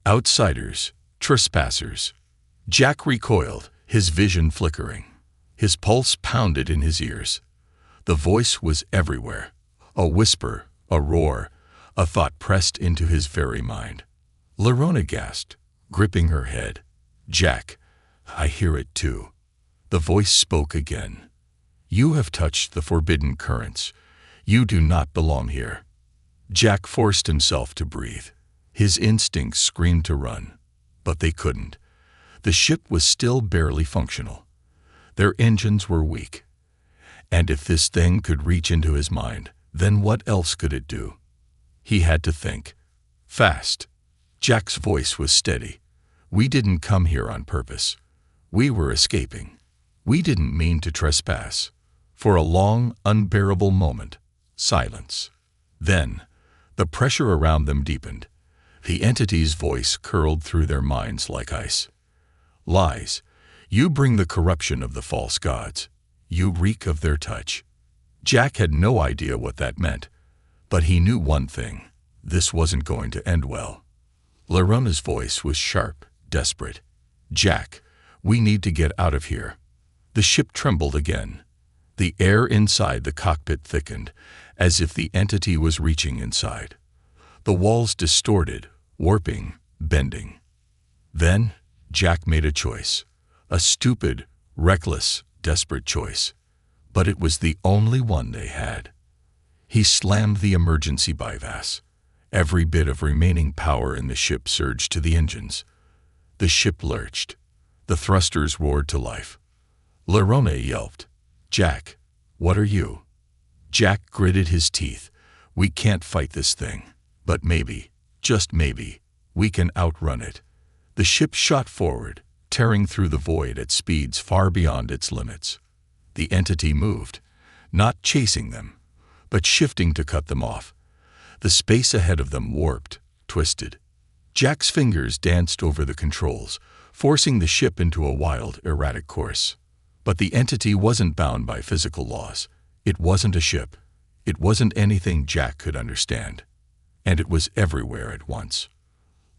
Outsiders, trespassers. Jack recoiled, his vision flickering. His pulse pounded in his ears. The voice was everywhere. A whisper, a roar, a thought pressed into his very mind. Lerona gasped, gripping her head. "Jack, I hear it too." The voice spoke again. "You have touched the forbidden currents. You do not belong here." Jack forced himself to breathe. His instincts screamed to run, but they couldn't. The ship was still barely functional. Their engines were weak. And if this thing could reach into his mind, then what else could it do? He had to think. Fast. Jack's voice was steady. "We didn't come here on purpose. We were escaping. We didn't mean to trespass." For a long, unbearable moment, silence. Then, the pressure around them deepened. The entity's voice curled through their minds like ice. "Lies. You bring the corruption of the false gods. You reek of their touch." Jack had no idea what that meant, but he knew one thing. This wasn't going to end well. Lerona's voice was sharp, desperate. "Jack, we need to get out of here." The ship trembled again. The air inside the cockpit thickened, as if the entity was reaching inside. The walls distorted, warping, bending. Then, Jack made a choice. A stupid, reckless, desperate choice. But it was the only one they had. He slammed the emergency bypass. Every bit of remaining power in the ship surged to the engines. The ship lurched. The thrusters roared to life. Lerona yelped, "Jack, what are you?" Jack gritted his teeth. "We can't fight this thing. But maybe, just maybe, we can outrun it." The ship shot forward, tearing through the void at speeds far beyond its limits. The entity moved, not chasing them, but shifting to cut them off. The space ahead of them warped, twisted. Jack's fingers danced over the controls, forcing the ship into a wild, erratic course. But the entity wasn't bound by physical laws. It wasn't a ship. It wasn't anything Jack could understand. And it was everywhere at once.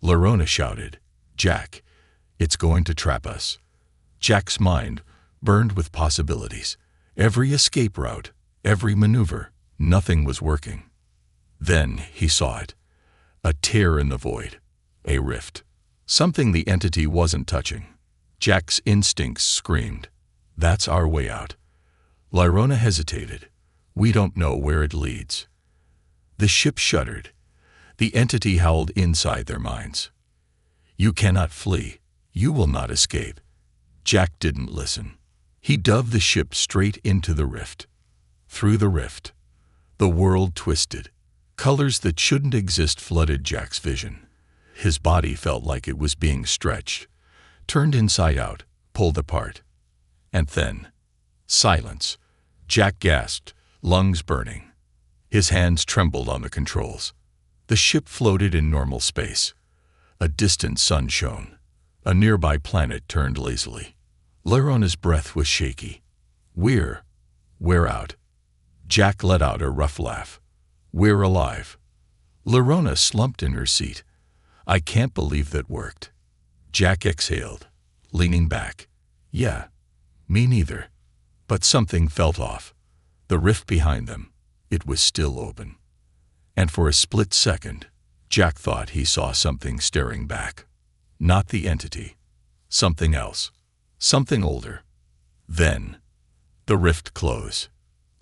Lerona shouted, "Jack, it's going to trap us." Jack's mind burned with possibilities. Every escape route, every maneuver, nothing was working. Then he saw it. A tear in the void. A rift. Something the entity wasn't touching. Jack's instincts screamed, "That's our way out." Lerona hesitated. "We don't know where it leads." The ship shuddered. The entity howled inside their minds. "You cannot flee. You will not escape." Jack didn't listen. He dove the ship straight into the rift. Through the rift, the world twisted. Colors that shouldn't exist flooded Jack's vision. His body felt like it was being stretched, turned inside out, pulled apart. And then, silence. Jack gasped, lungs burning. His hands trembled on the controls. The ship floated in normal space. A distant sun shone. A nearby planet turned lazily. Lerona's breath was shaky. We're out." Jack let out a rough laugh. "We're alive." Lerona slumped in her seat. "I can't believe that worked." Jack exhaled, leaning back. "Yeah, me neither." But something felt off. The rift behind them, it was still open. And for a split second, Jack thought he saw something staring back. Not the entity. Something else. Something older. Then, the rift closed.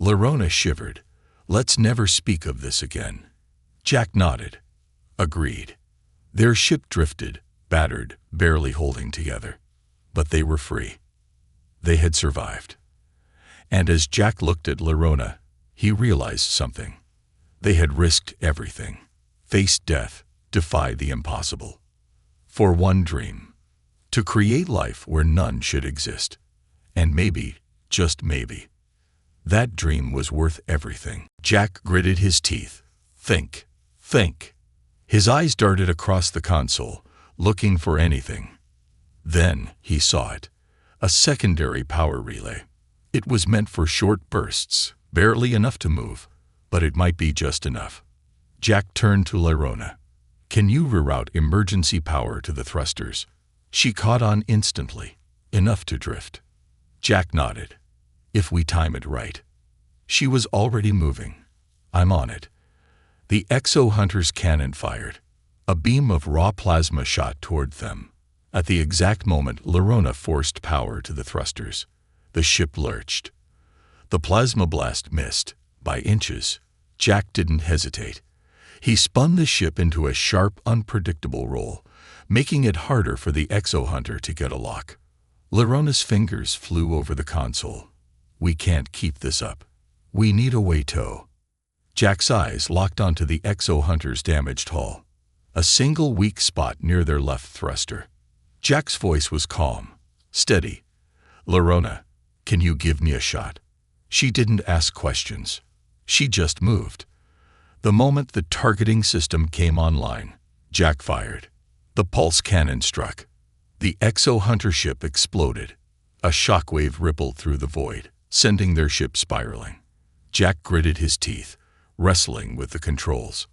Lerona shivered. "Let's never speak of this again." Jack nodded. Agreed. Their ship drifted, battered, barely holding together. But they were free. They had survived. And as Jack looked at Lerona, he realized something. They had risked everything. Faced death, defied the impossible. For one dream. To create life where none should exist. And maybe, just maybe, that dream was worth everything. Jack gritted his teeth. Think. His eyes darted across the console, looking for anything. Then he saw it. A secondary power relay. It was meant for short bursts, barely enough to move, but it might be just enough. Jack turned to Lerona. Can you reroute emergency power to the thrusters? She caught on instantly, enough to drift. Jack nodded. If we time it right. She was already moving. I'm on it. The exo-hunter's cannon fired. A beam of raw plasma shot toward them. At the exact moment Lerona forced power to the thrusters, the ship lurched. The plasma blast missed, by inches. Jack didn't hesitate. He spun the ship into a sharp, unpredictable roll, making it harder for the exo-hunter to get a lock. Lerona's fingers flew over the console. We can't keep this up. We need a way tow. Jack's eyes locked onto the exo-hunter's damaged hull. A single weak spot near their left thruster. Jack's voice was calm, steady. Lerona, can you give me a shot? She didn't ask questions. She just moved. The moment the targeting system came online, Jack fired. The pulse cannon struck. The exo-hunter ship exploded. A shockwave rippled through the void, sending their ship spiraling. Jack gritted his teeth, wrestling with the controls.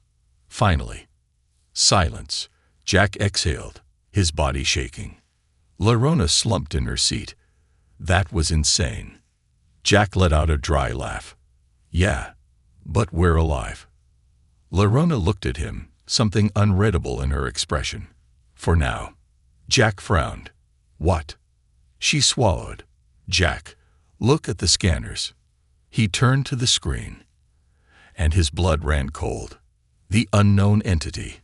Finally, silence. Jack exhaled, his body shaking. Lerona slumped in her seat. That was insane. Jack let out a dry laugh. Yeah, but we're alive. Lerona looked at him, something unreadable in her expression. For now. Jack frowned. What? She swallowed. Jack, look at the scanners. He turned to the screen, and his blood ran cold. The unknown entity.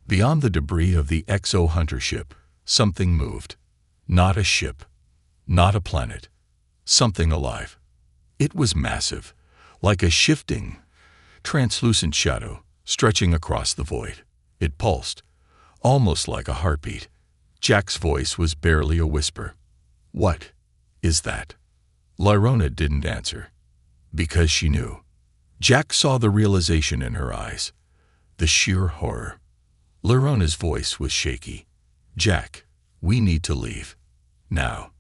Beyond the debris of the exo-hunter ship, something moved. Not a ship. Not a planet. Something alive. It was massive, like a shifting, translucent shadow stretching across the void. It pulsed, almost like a heartbeat. Jack's voice was barely a whisper. What is that? Lerona didn't answer, because she knew. Jack saw the realization in her eyes, the sheer horror. Lerona's voice was shaky. Jack, we need to leave. Now.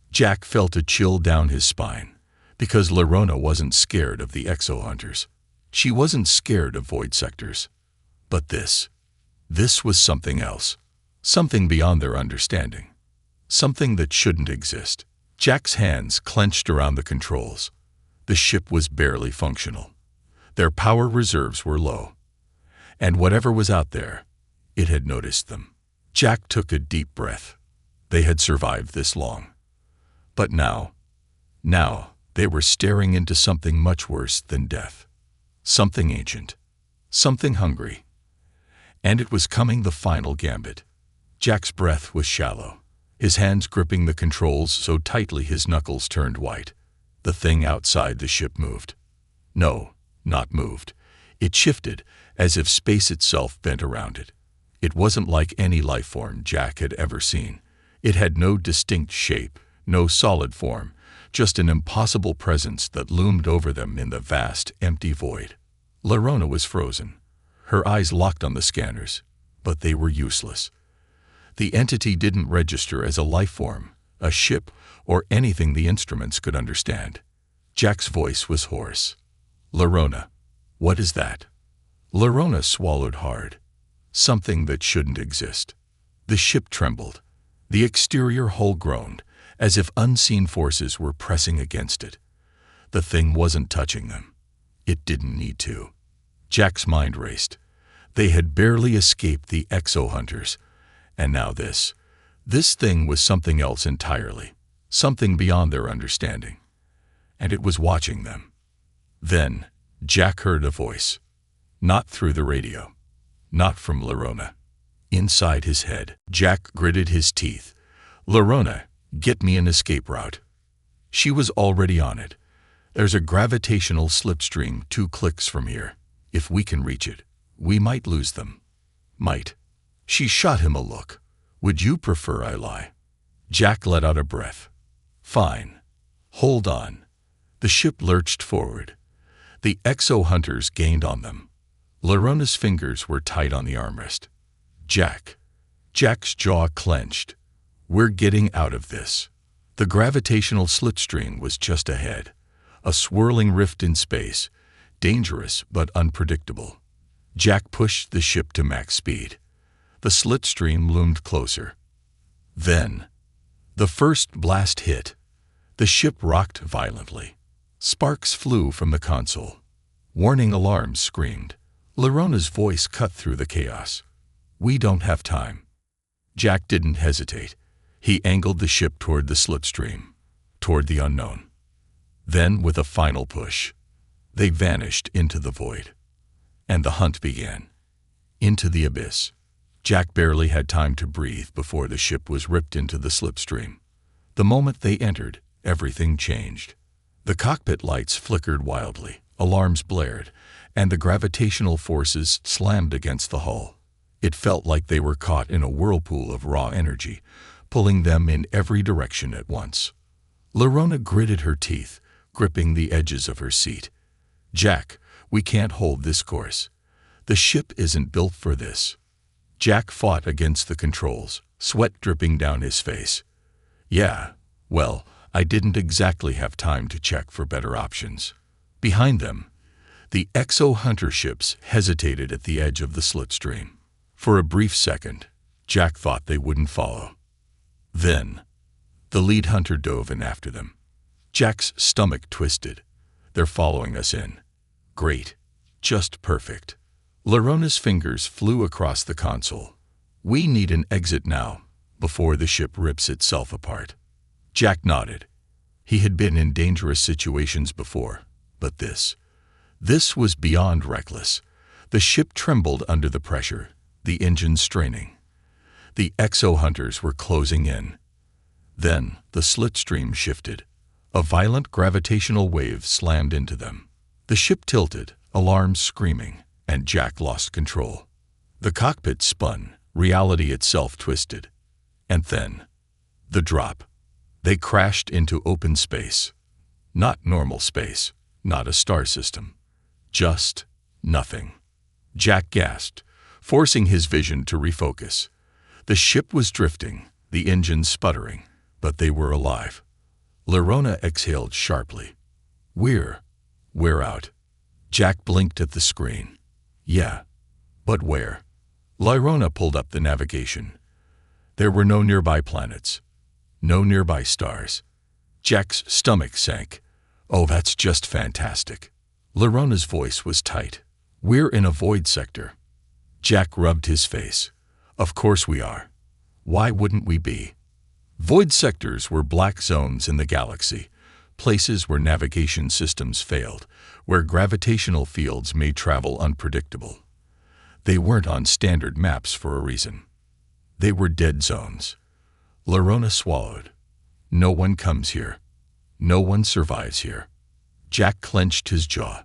Jack felt a chill down his spine, because Lerona wasn't scared of the exo-hunters. She wasn't scared of void sectors. But this was something else. Something beyond their understanding. Something that shouldn't exist. Jack's hands clenched around the controls. The ship was barely functional. Their power reserves were low. And whatever was out there, it had noticed them. Jack took a deep breath. They had survived this long. But now they were staring into something much worse than death. Something ancient. Something hungry. And it was coming, the final gambit. Jack's breath was shallow, his hands gripping the controls so tightly his knuckles turned white. The thing outside the ship moved. No, not moved. It shifted, as if space itself bent around it. It wasn't like any life form Jack had ever seen. It had no distinct shape, no solid form, just an impossible presence that loomed over them in the vast, empty void. Lerona was frozen, her eyes locked on the scanners, but they were useless. The entity didn't register as a life form, a ship, or anything the instruments could understand. Jack's voice was hoarse. Lerona, what is that? Lerona swallowed hard. Something that shouldn't exist. The ship trembled. The exterior hull groaned, as if unseen forces were pressing against it. The thing wasn't touching them. It didn't need to. Jack's mind raced. They had barely escaped the exo-hunters. And now this thing was something else entirely, something beyond their understanding. And it was watching them. Then, Jack heard a voice. Not through the radio. Not from Lerona. Inside his head, Jack gritted his teeth. Lerona, get me an escape route. She was already on it. There's a gravitational slipstream 2 clicks from here. If we can reach it, we might lose them. Might. She shot him a look. Would you prefer I lie? Jack let out a breath. Fine. Hold on. The ship lurched forward. The exo-hunters gained on them. Lerona's fingers were tight on the armrest. Jack's jaw clenched. We're getting out of this. The gravitational slipstream was just ahead. A swirling rift in space, dangerous but unpredictable. Jack pushed the ship to max speed. The slitstream loomed closer. Then, the first blast hit. The ship rocked violently. Sparks flew from the console. Warning alarms screamed. Larona's voice cut through the chaos. "We don't have time." Jack didn't hesitate. He angled the ship toward the slipstream, toward the unknown. Then, with a final push, they vanished into the void. And the hunt began. Into the abyss. Jack barely had time to breathe before the ship was ripped into the slipstream. The moment they entered, everything changed. The cockpit lights flickered wildly, alarms blared, and the gravitational forces slammed against the hull. It felt like they were caught in a whirlpool of raw energy, pulling them in every direction at once. Larona gritted her teeth, gripping the edges of her seat. "Jack, we can't hold this course. The ship isn't built for this." Jack fought against the controls, sweat dripping down his face. "Yeah, well, I didn't exactly have time to check for better options." Behind them, the exo-hunter ships hesitated at the edge of the slipstream. For a brief second, Jack thought they wouldn't follow. Then, the lead hunter dove in after them. Jack's stomach twisted. "They're following us in." "Great. Just perfect." Larona's fingers flew across the console. "We need an exit now, before the ship rips itself apart." Jack nodded. He had been in dangerous situations before, but this was beyond reckless. The ship trembled under the pressure, the engine straining. The exo-hunters were closing in. Then the slitstream shifted. A violent gravitational wave slammed into them. The ship tilted, alarms screaming, and Jack lost control. The cockpit spun, reality itself twisted. And then, the drop. They crashed into open space. Not normal space, not a star system. Just nothing. Jack gasped, forcing his vision to refocus. The ship was drifting, the engines sputtering, but they were alive. Larona exhaled sharply. We're out." Jack blinked at the screen. "Yeah, but where?" Larona pulled up the navigation. There were no nearby planets, no nearby stars. Jack's stomach sank. "Oh, that's just fantastic." Larona's voice was tight. "We're in a void sector." Jack rubbed his face. "Of course we are. Why wouldn't we be?" Void sectors were black zones in the galaxy, places where navigation systems failed, where gravitational fields made travel unpredictable. They weren't on standard maps for a reason. They were dead zones. Larona swallowed. "No one comes here. No one survives here." Jack clenched his jaw.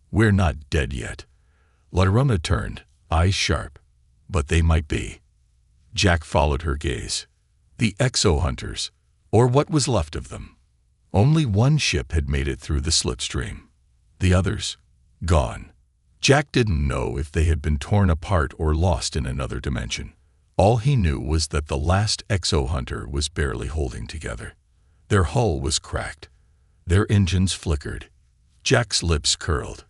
"We're not dead yet." Larona turned, eyes sharp. "But they might be." Jack followed her gaze. The exo-hunters, or what was left of them. Only one ship had made it through the slipstream. The others, gone. Jack didn't know if they had been torn apart or lost in another dimension. All he knew was that the last exo-hunter was barely holding together. Their hull was cracked. Their engines flickered. Jack's lips curled.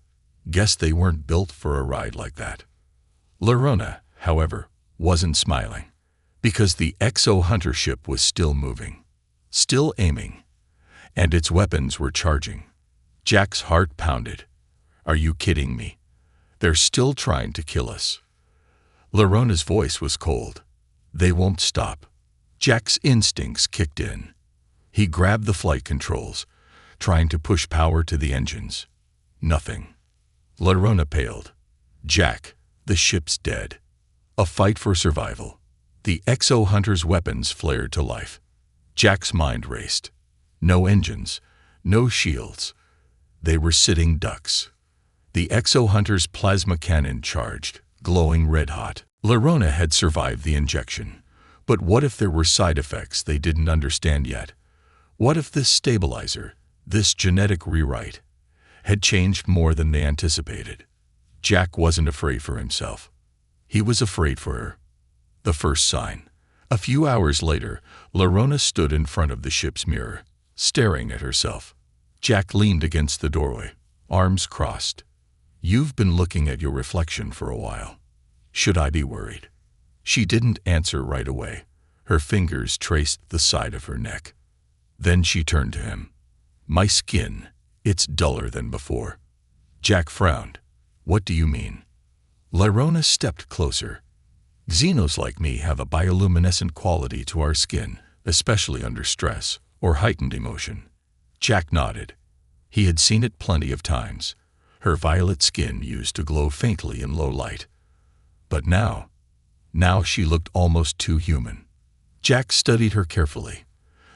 Guess they weren't built for a ride like that. Larona, however, wasn't smiling, because the exo-hunter ship was still moving, still aiming, and its weapons were charging. Jack's heart pounded. "Are you kidding me? They're still trying to kill us." Larona's voice was cold. "They won't stop." Jack's instincts kicked in. He grabbed the flight controls, trying to push power to the engines. Nothing. Larona paled. "Jack, the ship's dead." A fight for survival. The exo-hunter's weapons flared to life. Jack's mind raced. No engines, no shields. They were sitting ducks. The exo-hunter's plasma cannon charged, glowing red-hot. Larona had survived the injection. But what if there were side effects they didn't understand yet? What if this stabilizer, this genetic rewrite, had changed more than they anticipated? Jack wasn't afraid for himself. He was afraid for her. The first sign. A few hours later, Larona stood in front of the ship's mirror, staring at herself. Jack leaned against the doorway, arms crossed. "You've been looking at your reflection for a while. Should I be worried?" She didn't answer right away. Her fingers traced the side of her neck. Then she turned to him. "My skin, it's duller than before." Jack frowned. "What do you mean?" Lyrona stepped closer. "Xenos like me have a bioluminescent quality to our skin, especially under stress or heightened emotion." Jack nodded. He had seen it plenty of times. Her violet skin used to glow faintly in low light. But now she looked almost too human. Jack studied her carefully.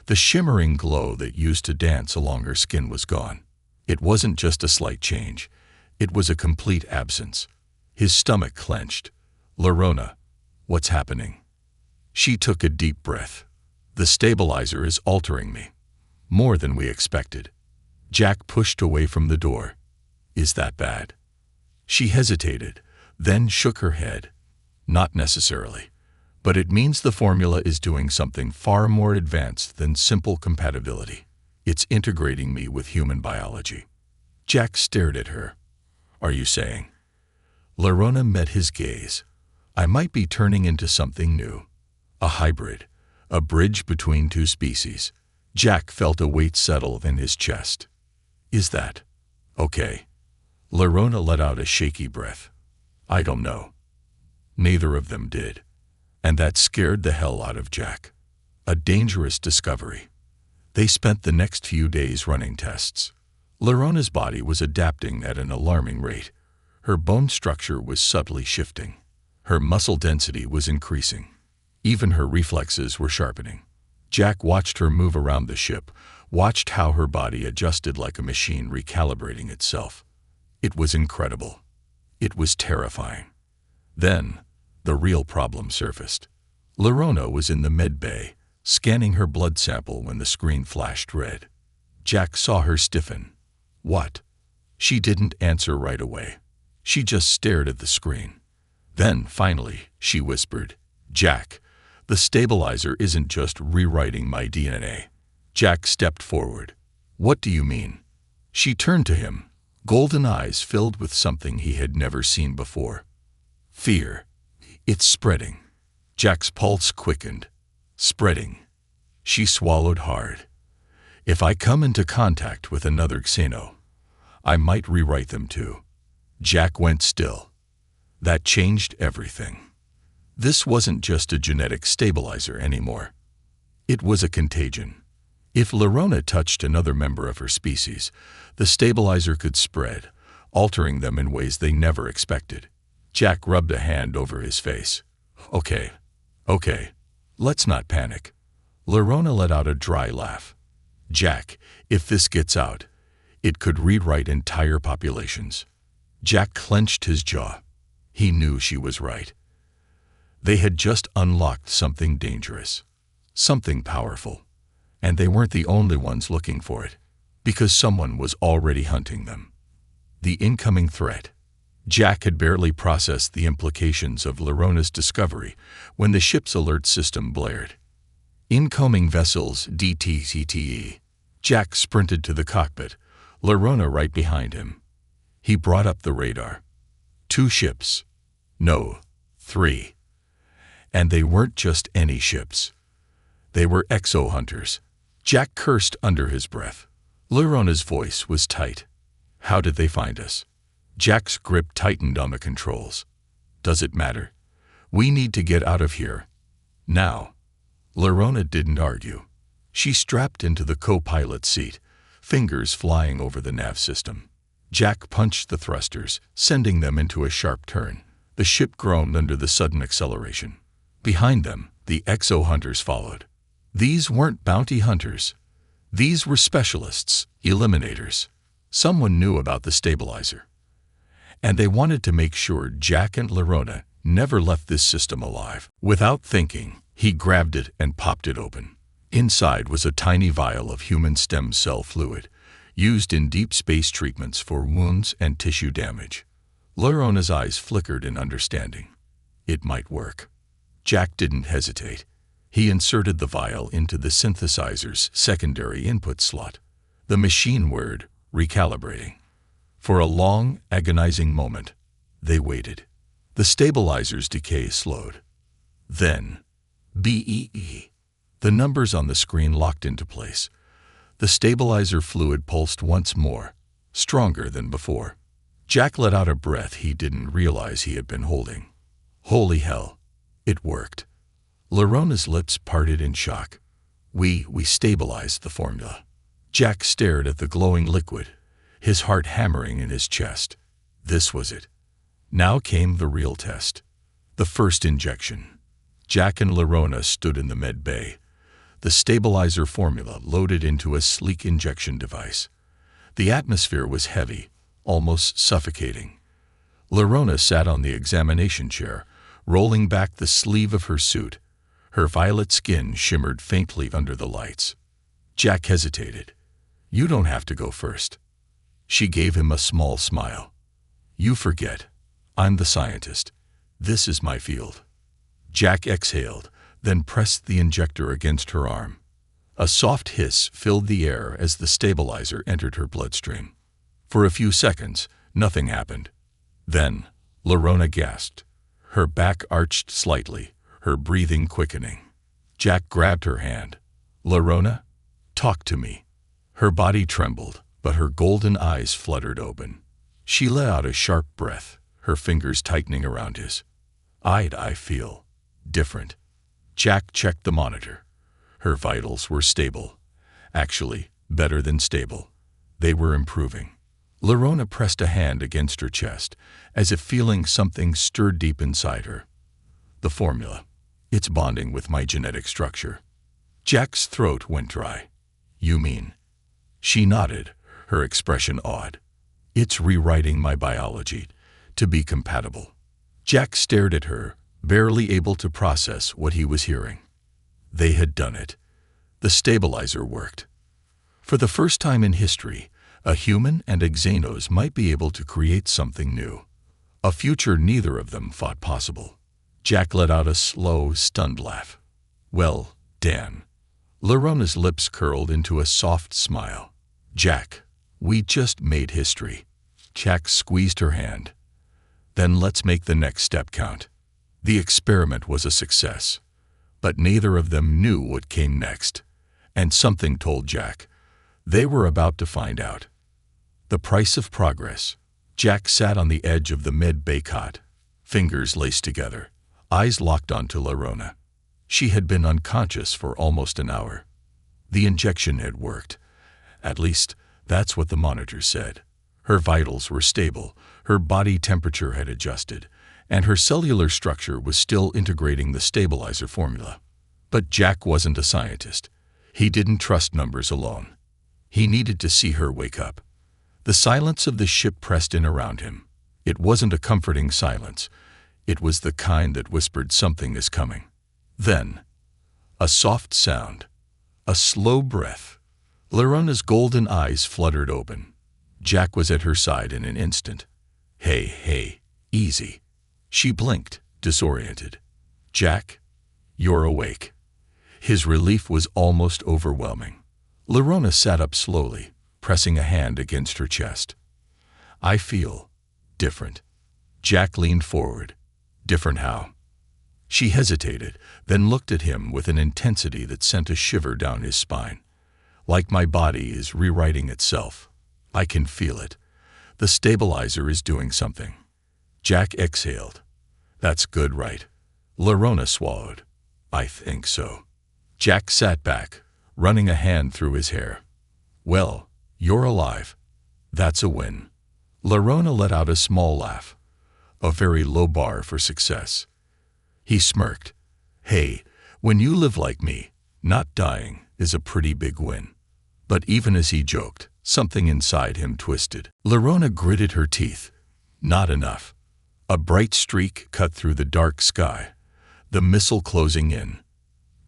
The shimmering glow that used to dance along her skin was gone. It wasn't just a slight change. It was a complete absence. His stomach clenched. "Lyrona, what's happening?" She took a deep breath. "The stabilizer is altering me. More than we expected." Jack pushed away from the door. "Is that bad?" She hesitated, then shook her head. "Not necessarily. But it means the formula is doing something far more advanced than simple compatibility. It's integrating me with human biology." Jack stared at her. "Are you saying?" Lyrona met his gaze. "I might be turning into something new. A hybrid. A bridge between two species." Jack felt a weight settle in his chest. "Is that okay?" Lyrona let out a shaky breath. "I don't know." Neither of them did. And that scared the hell out of Jack. A dangerous discovery. They spent the next few days running tests. Lyrona's body was adapting at an alarming rate. Her bone structure was subtly shifting. Her muscle density was increasing. Even her reflexes were sharpening. Jack watched her move around the ship, watched how her body adjusted like a machine recalibrating itself. It was incredible. It was terrifying. Then, the real problem surfaced. Lyrona was in the med bay, scanning her blood sample when the screen flashed red. Jack saw her stiffen. "What?" She didn't answer right away. She just stared at the screen. Then, finally, she whispered, "Jack, the stabilizer isn't just rewriting my DNA." Jack stepped forward. "What do you mean?" She turned to him, golden eyes filled with something he had never seen before. "Fear. It's spreading." Jack's pulse quickened. "Spreading." She swallowed hard. "If I come into contact with another Xeno, I might rewrite them too." Jack went still. That changed everything. This wasn't just a genetic stabilizer anymore. It was a contagion. If Lyrona touched another member of her species, the stabilizer could spread, altering them in ways they never expected. Jack rubbed a hand over his face. Okay, let's not panic." Lyrona let out a dry laugh. "Jack, if this gets out, it could rewrite entire populations." Jack clenched his jaw. He knew she was right. They had just unlocked something dangerous, something powerful, and they weren't the only ones looking for it, because someone was already hunting them. The incoming threat. Jack had barely processed the implications of Lyrona's discovery when the ship's alert system blared. "Incoming vessels DTCTE." Jack sprinted to the cockpit, Lyrona right behind him. He brought up the radar. 2 ships. No, 3. And they weren't just any ships. They were exo-hunters. Jack cursed under his breath. Lyrona's voice was tight. "How did they find us?" Jack's grip tightened on the controls. "Does it matter? We need to get out of here. Now." Lyrona didn't argue. She strapped into the co-pilot seat, fingers flying over the nav system. Jack punched the thrusters, sending them into a sharp turn. The ship groaned under the sudden acceleration. Behind them, the exo-hunters followed. These weren't bounty hunters. These were specialists, eliminators. Someone knew about the stabilizer. And they wanted to make sure Jack and Lyrona never left this system alive. Without thinking, he grabbed it and popped it open. Inside was a tiny vial of human stem cell fluid, used in deep space treatments for wounds and tissue damage. Lyrona's eyes flickered in understanding. It might work. Jack didn't hesitate. He inserted the vial into the synthesizer's secondary input slot. The machine whirred, recalibrating. For a long, agonizing moment, they waited. The stabilizer's decay slowed. Then, BEE. The numbers on the screen locked into place. The stabilizer fluid pulsed once more, stronger than before. Jack let out a breath he didn't realize he had been holding. Holy hell, it worked. Larona's lips parted in shock. We stabilized the formula. Jack stared at the glowing liquid, his heart hammering in his chest. This was it. Now came the real test. The first injection. Jack and Larona stood in the med bay, the stabilizer formula loaded into a sleek injection device. The atmosphere was heavy, almost suffocating. Larona sat on the examination chair, rolling back the sleeve of her suit. Her violet skin shimmered faintly under the lights. Jack hesitated. You don't have to go first. She gave him a small smile. You forget. I'm the scientist. This is my field. Jack exhaled, then pressed the injector against her arm. A soft hiss filled the air as the stabilizer entered her bloodstream. For a few seconds, nothing happened. Then, Larona gasped. Her back arched slightly, her breathing quickening. Jack grabbed her hand. Larona, talk to me. Her body trembled, but her golden eyes fluttered open. She let out a sharp breath, her fingers tightening around his. I feel different. Jack checked the monitor. Her vitals were stable. Actually, better than stable. They were improving. Larona pressed a hand against her chest, as if feeling something stir deep inside her. The formula. It's bonding with my genetic structure. Jack's throat went dry. You mean? She nodded, her expression awed. It's rewriting my biology to be compatible. Jack stared at her, barely able to process what he was hearing. They had done it. The stabilizer worked. For the first time in history, a human and a Xenos might be able to create something new. A future neither of them thought possible. Jack let out a slow, stunned laugh. Well, Dan. Larona's lips curled into a soft smile. Jack, we just made history. Jack squeezed her hand. Then let's make the next step count. The experiment was a success, but neither of them knew what came next. And something told Jack. They were about to find out. The price of progress. Jack sat on the edge of the med bay cot, fingers laced together, eyes locked onto Larona. She had been unconscious for almost an hour. The injection had worked. At least, that's what the monitor said. Her vitals were stable, her body temperature had adjusted, and her cellular structure was still integrating the stabilizer formula. But Jack wasn't a scientist. He didn't trust numbers alone. He needed to see her wake up. The silence of the ship pressed in around him. It wasn't a comforting silence. It was the kind that whispered something is coming. Then, a soft sound, a slow breath. Larona's golden eyes fluttered open. Jack was at her side in an instant. Hey, easy. She blinked, disoriented. Jack, you're awake. His relief was almost overwhelming. Larona sat up slowly, pressing a hand against her chest. I feel different. Jack leaned forward. Different how? She hesitated, then looked at him with an intensity that sent a shiver down his spine. Like my body is rewriting itself. I can feel it. The stabilizer is doing something. Jack exhaled. That's good, right? Larona swallowed. I think so. Jack sat back, running a hand through his hair. Well, you're alive. That's a win. Larona let out a small laugh. A very low bar for success. He smirked. Hey, when you live like me, not dying is a pretty big win. But even as he joked, something inside him twisted. Larona gritted her teeth. Not enough. A bright streak cut through the dark sky, the missile closing in.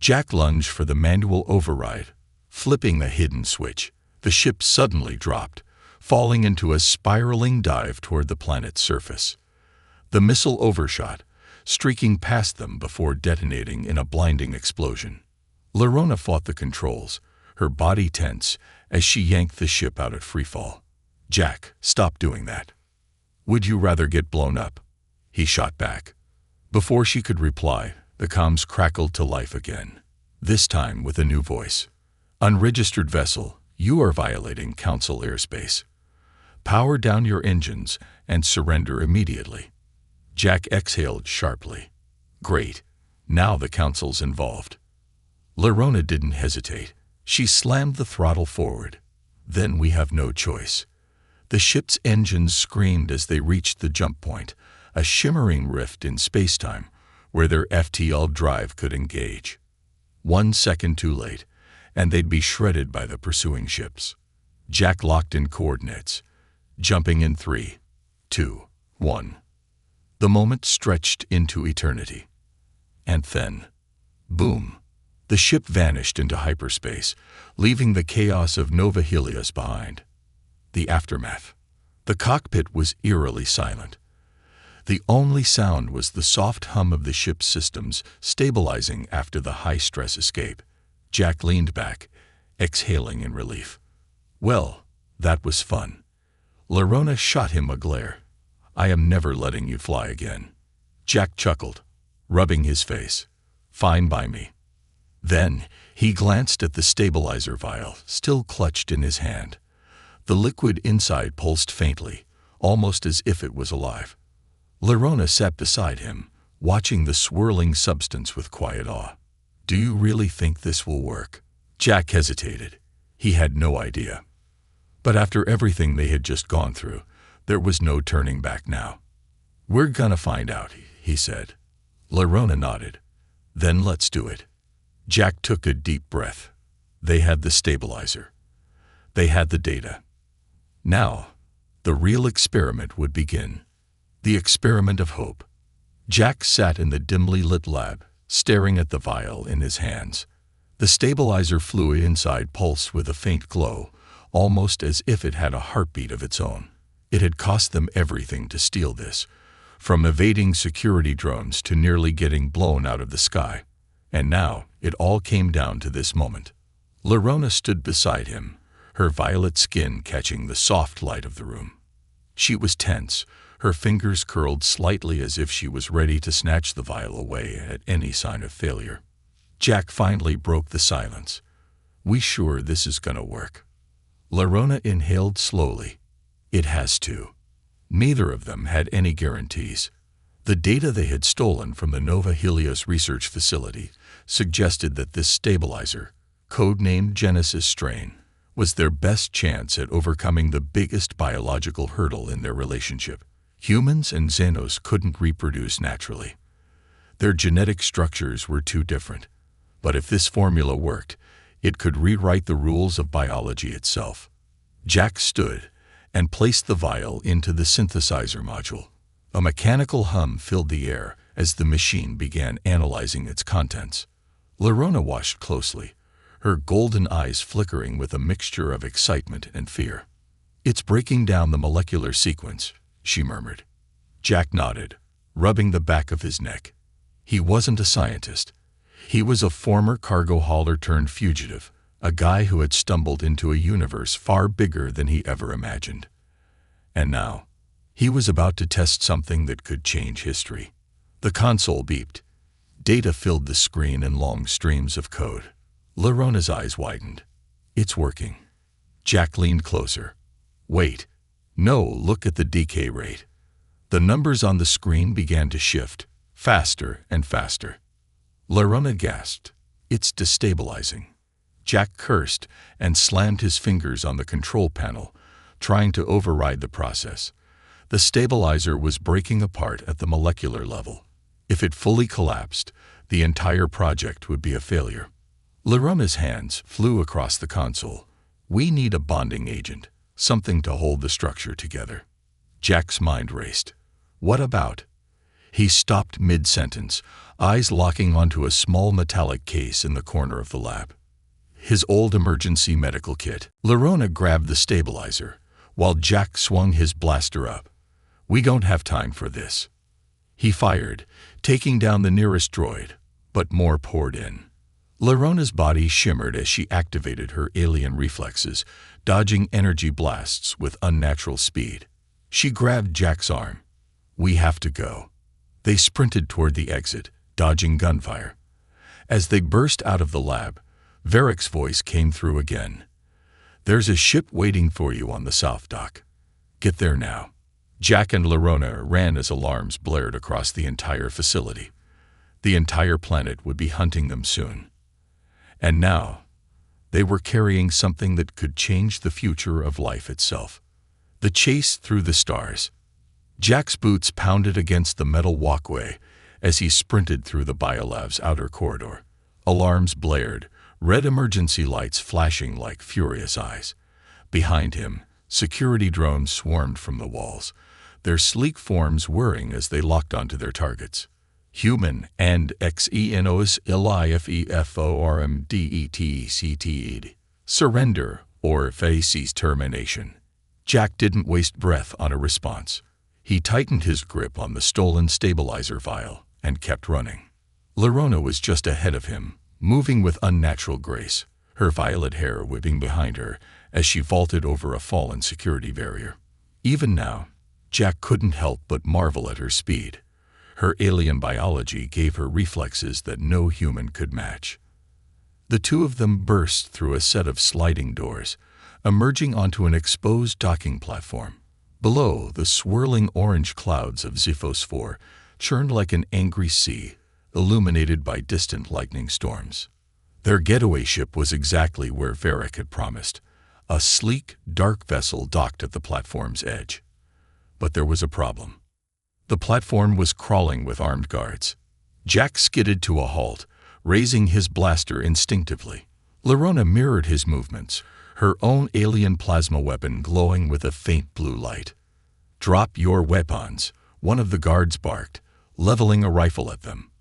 Jack lunged for the manual override. Flipping the hidden switch, the ship suddenly dropped, falling into a spiraling dive toward the planet's surface. The missile overshot, streaking past them before detonating in a blinding explosion. Larona fought the controls, her body tense as she yanked the ship out at freefall. Jack, stop doing that. Would you rather get blown up? He shot back. Before she could reply, The comms crackled to life again, this time with a new voice. "Unregistered vessel, you are violating Council airspace. Power down your engines and surrender immediately." Jack exhaled sharply. Great, now the Council's involved. Lerona didn't hesitate. She slammed the throttle forward. Then we have no choice. The ship's engines screamed as they reached the jump point, a shimmering rift in spacetime where their FTL drive could engage. 1 second too late, and they'd be shredded by the pursuing ships. Jack locked in coordinates, jumping in 3, 2, 1. The moment stretched into eternity. And then, boom, the ship vanished into hyperspace, leaving the chaos of Nova Helios behind. The aftermath. The cockpit was eerily silent. The only sound was the soft hum of the ship's systems stabilizing after the high-stress escape. Jack leaned back, exhaling in relief. Well, that was fun. Lerona shot him a glare. "I am never letting you fly again." Jack chuckled, rubbing his face. "Fine by me." Then he glanced at the stabilizer vial, still clutched in his hand. The liquid inside pulsed faintly, almost as if it was alive. Lerona sat beside him, watching the swirling substance with quiet awe. "Do you really think this will work?" Jack hesitated. He had no idea. But after everything they had just gone through, there was no turning back now. "We're gonna find out," he said. Lerona nodded. "Then let's do it." Jack took a deep breath. They had the stabilizer. They had the data. Now, the real experiment would begin. The experiment of hope. Jack sat in the dimly lit lab, staring at the vial in his hands. The stabilizer fluid inside pulsed with a faint glow, almost as if it had a heartbeat of its own. It had cost them everything to steal this, from evading security drones to nearly getting blown out of the sky. And now, it all came down to this moment. Lerona stood beside him, her violet skin catching the soft light of the room. She was tense, her fingers curled slightly as if she was ready to snatch the vial away at any sign of failure. Jack finally broke the silence. "We sure this is gonna work?" Lerona inhaled slowly. "It has to." Neither of them had any guarantees. The data they had stolen from the Nova Helios research facility suggested that this stabilizer, codenamed Genesis Strain, was their best chance at overcoming the biggest biological hurdle in their relationship. Humans and Xenos couldn't reproduce naturally. Their genetic structures were too different. But if this formula worked, it could rewrite the rules of biology itself. Jack stood and placed the vial into the synthesizer module. A mechanical hum filled the air as the machine began analyzing its contents. Lerona watched closely, her golden eyes flickering with a mixture of excitement and fear. "It's breaking down the molecular sequence," she murmured. Jack nodded, rubbing the back of his neck. He wasn't a scientist. He was a former cargo hauler turned fugitive, a guy who had stumbled into a universe far bigger than he ever imagined. And now, he was about to test something that could change history. The console beeped. Data filled the screen in long streams of code. Lerona's eyes widened. "It's working." Jack leaned closer. "Wait. No, look at the decay rate." The numbers on the screen began to shift, faster and faster. Lerona gasped. "It's destabilizing." Jack cursed and slammed his fingers on the control panel, trying to override the process. The stabilizer was breaking apart at the molecular level. If it fully collapsed, the entire project would be a failure. Lerona's hands flew across the console. "We need a bonding agent, something to hold the structure together." Jack's mind raced. "What about?" He stopped mid-sentence, eyes locking onto a small metallic case in the corner of the lab. His old emergency medical kit. Lerona grabbed the stabilizer, while Jack swung his blaster up. "We don't have time for this." He fired, taking down the nearest droid, but more poured in. Lerona's body shimmered as she activated her alien reflexes, dodging energy blasts with unnatural speed. She grabbed Jack's arm. "We have to go." They sprinted toward the exit, dodging gunfire. As they burst out of the lab, Varric's voice came through again. "There's a ship waiting for you on the south dock. Get there now." Jack and Lerona ran as alarms blared across the entire facility. The entire planet would be hunting them soon. And now, they were carrying something that could change the future of life itself. The chase through the stars. Jack's boots pounded against the metal walkway as he sprinted through the biolab's outer corridor. Alarms blared, red emergency lights flashing like furious eyes. Behind him, security drones swarmed from the walls, their sleek forms whirring as they locked onto their targets. Human and xenos lifeformdetct. Surrender or faces termination. Jack didn't waste breath on a response. He tightened his grip on the stolen stabilizer vial and kept running. Lerona was just ahead of him, moving with unnatural grace, her violet hair whipping behind her as she vaulted over a fallen security barrier. Even now, Jack couldn't help but marvel at her speed. Her alien biology gave her reflexes that no human could match. The two of them burst through a set of sliding doors, emerging onto an exposed docking platform. Below, the swirling orange clouds of Xiphos 4 churned like an angry sea, illuminated by distant lightning storms. Their getaway ship was exactly where Varric had promised, a sleek, dark vessel docked at the platform's edge. But there was a problem. The platform was crawling with armed guards. Jack skidded to a halt, raising his blaster instinctively. Lerona mirrored his movements, her own alien plasma weapon glowing with a faint blue light. "Drop your weapons," one of the guards barked, leveling a rifle at them.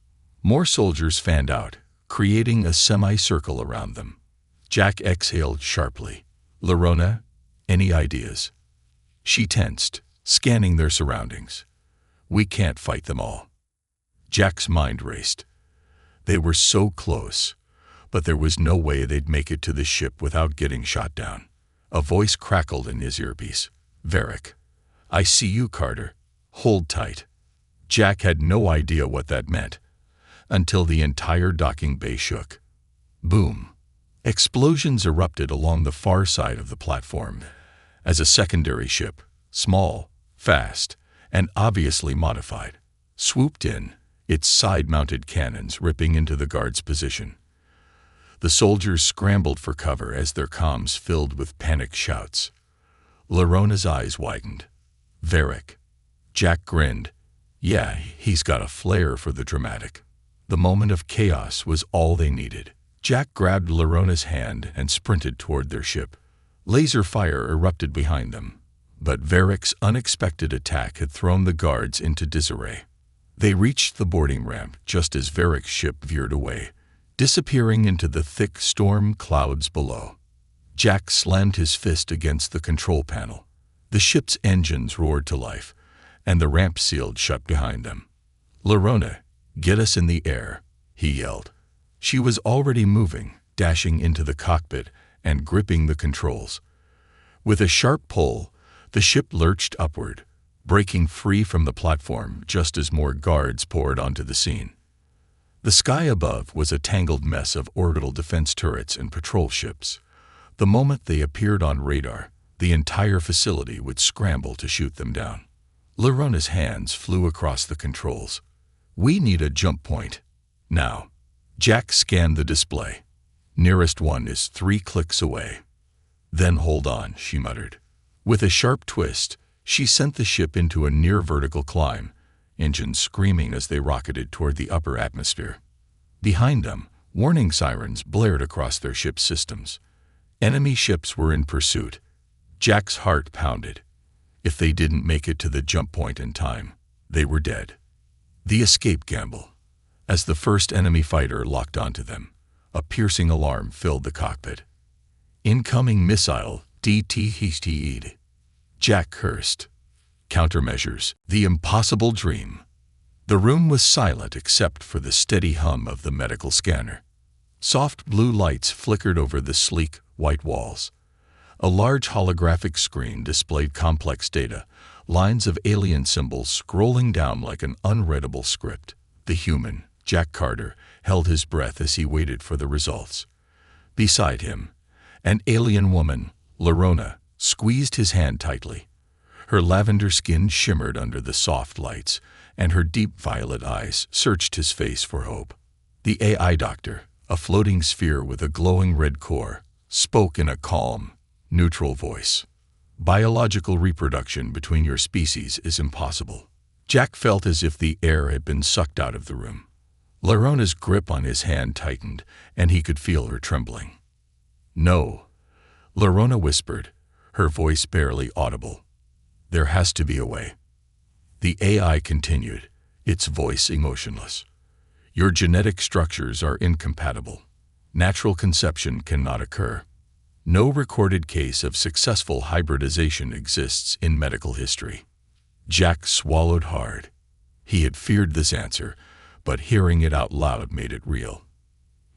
More soldiers fanned out, creating a semicircle around them. Jack exhaled sharply. "Lerona, any ideas?" She tensed, scanning their surroundings. "We can't fight them all." Jack's mind raced. They were so close, but there was no way they'd make it to the ship without getting shot down. A voice crackled in his earpiece. "Varric, I see you, Carter. Hold tight." Jack had no idea what that meant, until the entire docking bay shook. Boom. Explosions erupted along the far side of the platform as a secondary ship, small, fast, and obviously modified, swooped in, its side-mounted cannons ripping into the guard's position. The soldiers scrambled for cover as their comms filled with panicked shouts. Lerona's eyes widened. "Varric." Jack grinned. Yeah, he's got a flair for the dramatic. The moment of chaos was all they needed. Jack grabbed Lerona's hand and sprinted toward their ship. Laser fire erupted behind them, but Varric's unexpected attack had thrown the guards into disarray. They reached the boarding ramp just as Varric's ship veered away, disappearing into the thick storm clouds below. Jack slammed his fist against the control panel. The ship's engines roared to life, and the ramp sealed shut behind them. "Lerona, get us in the air," he yelled. She was already moving, dashing into the cockpit and gripping the controls. With a sharp pull, the ship lurched upward, breaking free from the platform just as more guards poured onto the scene. The sky above was a tangled mess of orbital defense turrets and patrol ships. The moment they appeared on radar, the entire facility would scramble to shoot them down. Lerona's hands flew across the controls. "We need a jump point. Now." Jack scanned the display. "Nearest one is 3 clicks away." "Then hold on," she muttered. With a sharp twist, she sent the ship into a near-vertical climb, engines screaming as they rocketed toward the upper atmosphere. Behind them, warning sirens blared across their ship's systems. Enemy ships were in pursuit. Jack's heart pounded. If they didn't make it to the jump point in time, they were dead. The escape gamble. As the first enemy fighter locked onto them, a piercing alarm filled the cockpit. "Incoming missile, defies." Jack cursed. Countermeasures, the impossible dream. The room was silent except for the steady hum of the medical scanner. Soft blue lights flickered over the sleek, white walls. A large holographic screen displayed complex data, lines of alien symbols scrolling down like an unreadable script. The human, Jack Carter held his breath as he waited for the results. Beside him, an alien woman, Lerona, squeezed his hand tightly. Her lavender skin shimmered under the soft lights, and her deep violet eyes searched his face for hope. The AI doctor, a floating sphere with a glowing red core, spoke in a calm, neutral voice. Biological reproduction between your species is impossible. Jack felt as if the air had been sucked out of the room. Lerona's grip on his hand tightened, and he could feel her trembling. No, Lerona whispered, her voice barely audible. There has to be a way. The AI continued, its voice emotionless. Your genetic structures are incompatible. Natural conception cannot occur. No recorded case of successful hybridization exists in medical history. Jack swallowed hard. He had feared this answer, but hearing it out loud made it real.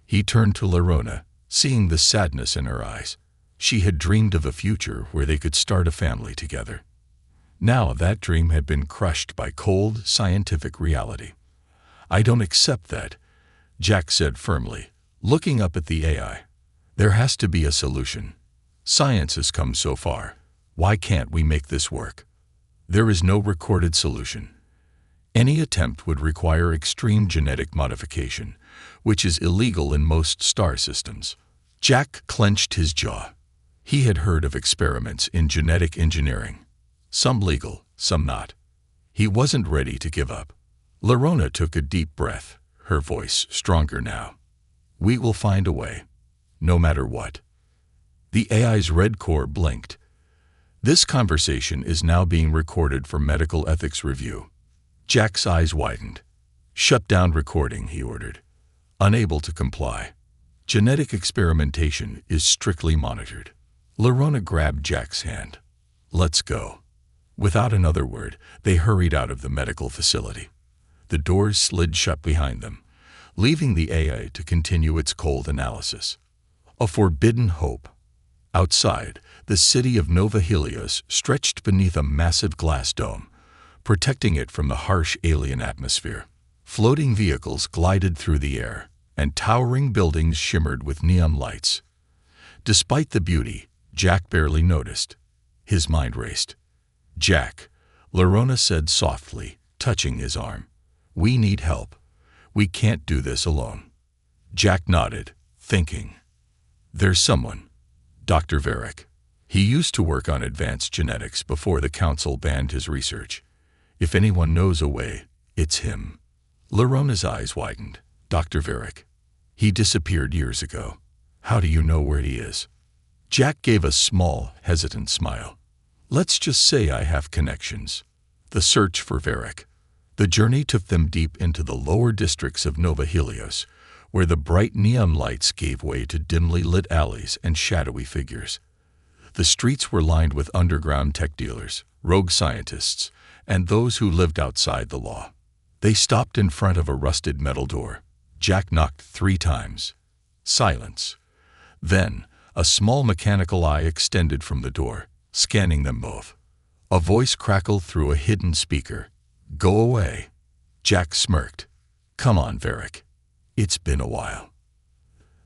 He turned to Lerona, seeing the sadness in her eyes. She had dreamed of a future where they could start a family together. Now that dream had been crushed by cold, scientific reality. I don't accept that, Jack said firmly, looking up at the AI. There has to be a solution. Science has come so far. Why can't we make this work? There is no recorded solution. Any attempt would require extreme genetic modification, which is illegal in most star systems. Jack clenched his jaw. He had heard of experiments in genetic engineering. Some legal, some not. He wasn't ready to give up. Lerona took a deep breath, her voice stronger now. We will find a way, no matter what. The AI's red core blinked. This conversation is now being recorded for medical ethics review. Jack's eyes widened. Shut down recording, he ordered. Unable to comply. Genetic experimentation is strictly monitored. Lerona grabbed Jack's hand. Let's go. Without another word, they hurried out of the medical facility. The doors slid shut behind them, leaving the AI to continue its cold analysis. A forbidden hope. Outside, the city of Nova Helios stretched beneath a massive glass dome, protecting it from the harsh alien atmosphere. Floating vehicles glided through the air, and towering buildings shimmered with neon lights. Despite the beauty, Jack barely noticed. His mind raced. Jack, Lerona said softly, touching his arm. We need help. We can't do this alone. Jack nodded, thinking. There's someone. Dr. Varick. He used to work on advanced genetics before the council banned his research. If anyone knows a way, it's him. Lerona's eyes widened. Dr. Varick. He disappeared years ago. How do you know where he is? Jack gave a small, hesitant smile. Let's just say I have connections. The search for Varick. The journey took them deep into the lower districts of Nova Helios, where the bright neon lights gave way to dimly lit alleys and shadowy figures. The streets were lined with underground tech dealers, rogue scientists, and those who lived outside the law. They stopped in front of a rusted metal door. Jack knocked 3 times. Silence. Then, a small mechanical eye extended from the door, scanning them both. A voice crackled through a hidden speaker. Go away. Jack smirked. Come on, Varick. It's been a while.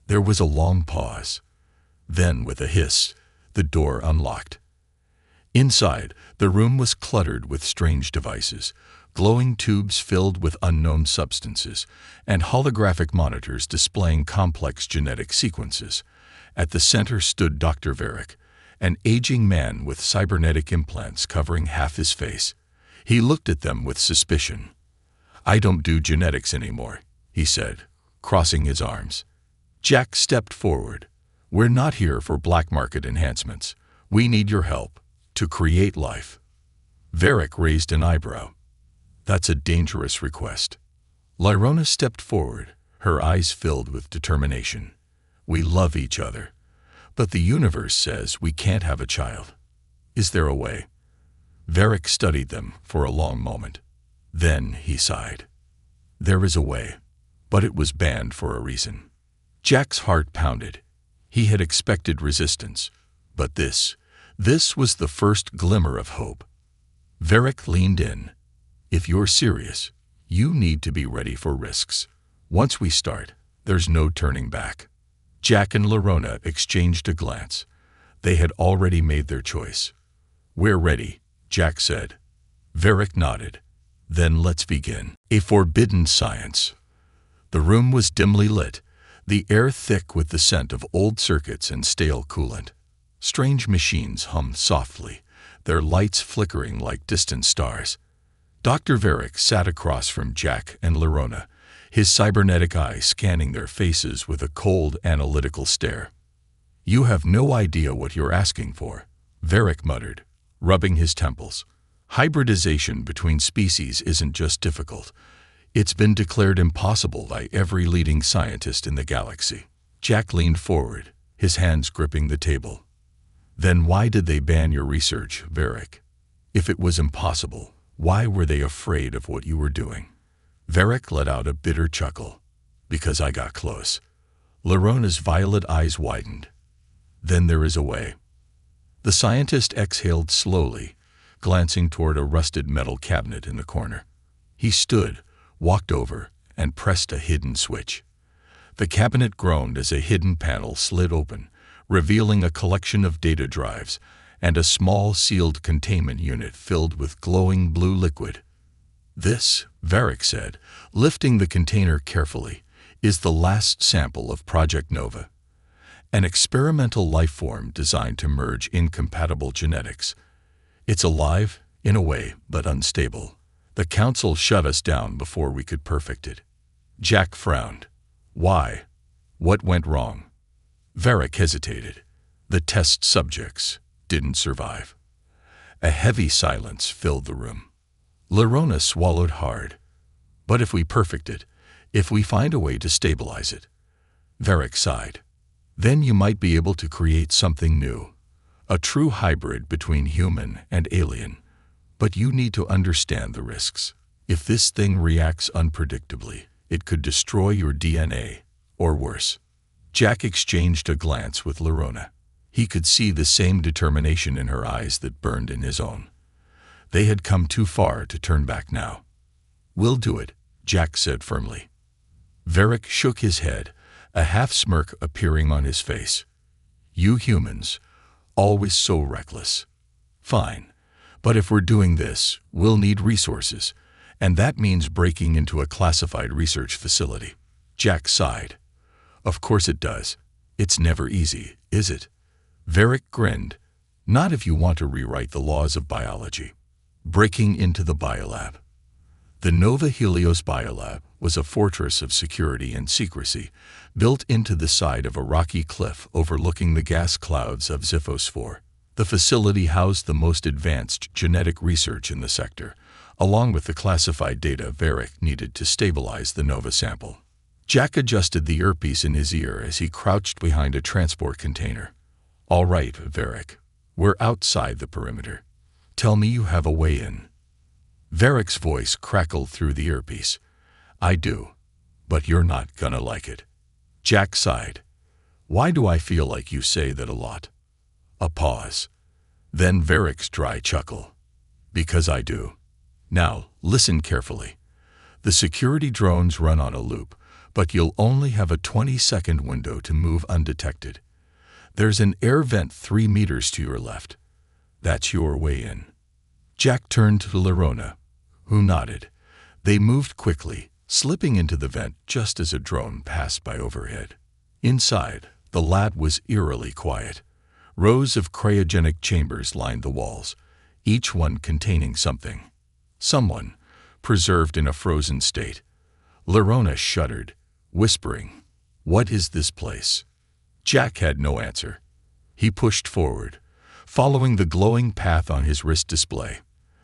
There was a long pause. Then, with a hiss, the door unlocked. Inside, the room was cluttered with strange devices, glowing tubes filled with unknown substances, and holographic monitors displaying complex genetic sequences. At the center stood Dr. Varick, an aging man with cybernetic implants covering half his face. He looked at them with suspicion. I don't do genetics anymore, he said, crossing his arms. Jack stepped forward. We're not here for black market enhancements. We need your help to create life. Varick raised an eyebrow. That's a dangerous request. Lerona stepped forward, her eyes filled with determination. We love each other, but the universe says we can't have a child. Is there a way? Varick studied them for a long moment. Then he sighed. There is a way, but it was banned for a reason. Jack's heart pounded. He had expected resistance, but this was the first glimmer of hope. Varick leaned in. If you're serious, you need to be ready for risks. Once we start, there's no turning back. Jack and Lerona exchanged a glance. They had already made their choice. "We're ready," Jack said. Varric nodded. "Then let's begin." A forbidden science. The room was dimly lit, the air thick with the scent of old circuits and stale coolant. Strange machines hummed softly, their lights flickering like distant stars. Dr. Varric sat across from Jack and Lerona, his cybernetic eye scanning their faces with a cold, analytical stare. "You have no idea what you're asking for," Varric muttered, rubbing his temples. "Hybridization between species isn't just difficult. It's been declared impossible by every leading scientist in the galaxy." Jack leaned forward, his hands gripping the table. "Then why did they ban your research, Varric? If it was impossible, why were they afraid of what you were doing?" Varric let out a bitter chuckle. "Because I got close." Lerona's violet eyes widened. "Then there is a way." The scientist exhaled slowly, glancing toward a rusted metal cabinet in the corner. He stood, walked over, and pressed a hidden switch. The cabinet groaned as a hidden panel slid open, revealing a collection of data drives and a small sealed containment unit filled with glowing blue liquid. "This," Varric said, lifting the container carefully, "is the last sample of Project Nova. An experimental life form designed to merge incompatible genetics. It's alive, in a way, but unstable. The Council shut us down before we could perfect it." Jack frowned. "Why? What went wrong?" Varric hesitated. "The test subjects didn't survive." A heavy silence filled the room. Lerona swallowed hard. "But if we perfect it, if we find a way to stabilize it," Varric sighed, "then you might be able to create something new. A true hybrid between human and alien. But you need to understand the risks. If this thing reacts unpredictably, it could destroy your DNA, or worse." Jack exchanged a glance with Lerona. He could see the same determination in her eyes that burned in his own. They had come too far to turn back now. "We'll do it," Jack said firmly. Varric shook his head, a half-smirk appearing on his face. "You humans, always so reckless. Fine, but if we're doing this, we'll need resources, and that means breaking into a classified research facility." Jack sighed. "Of course it does. It's never easy, is it?" Varric grinned. "Not if you want to rewrite the laws of biology." Breaking into the biolab. The Nova Helios Biolab was a fortress of security and secrecy, built into the side of a rocky cliff overlooking the gas clouds of Xiphos 4. The facility housed the most advanced genetic research in the sector, along with the classified data Varric needed to stabilize the Nova sample. Jack adjusted the earpiece in his ear as he crouched behind a transport container. "All right, Varric. We're outside the perimeter. Tell me you have a way in." Varric's voice crackled through the earpiece. "I do, but you're not gonna like it." Jack sighed. "Why do I feel like you say that a lot?" A pause. Then Varric's dry chuckle. "Because I do. Now, listen carefully. The security drones run on a loop, but you'll only have a 20-second window to move undetected. There's an air vent 3 meters to your left. That's your way in." Jack turned to Lerona, who nodded. They moved quickly, slipping into the vent just as a drone passed by overhead. Inside, the lab was eerily quiet. Rows of cryogenic chambers lined the walls, each one containing something. Someone, preserved in a frozen state. Lerona shuddered, whispering, "What is this place?" Jack had no answer. He pushed forward, following the glowing path on his wrist display.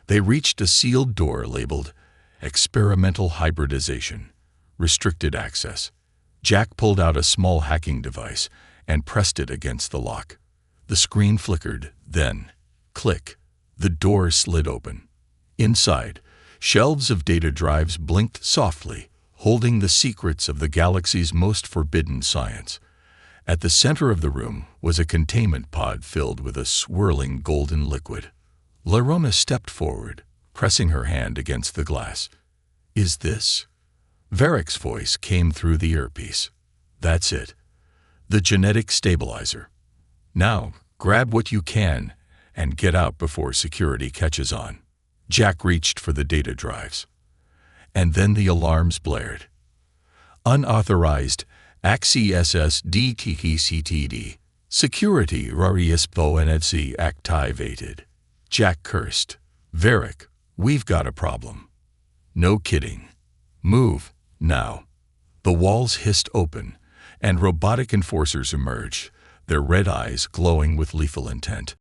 They reached a sealed door labeled Experimental Hybridization, Restricted Access. Jack pulled out a small hacking device and pressed it against the lock. The screen flickered, then, click, the door slid open. Inside, shelves of data drives blinked softly, holding the secrets of the galaxy's most forbidden science. At the center of the room was a containment pod filled with a swirling golden liquid. Lerona stepped forward, pressing her hand against the glass. "Is this?" Varric's voice came through the earpiece. That's it. The genetic stabilizer. Now, grab what you can and get out before security catches on. Jack reached for the data drives. And then the alarms blared. Unauthorized access DTCTD. Security RISPO activated. Jack cursed. Varric, we've got a problem. No kidding. Move, now. The walls hissed open, and robotic enforcers emerged, their red eyes glowing with lethal intent.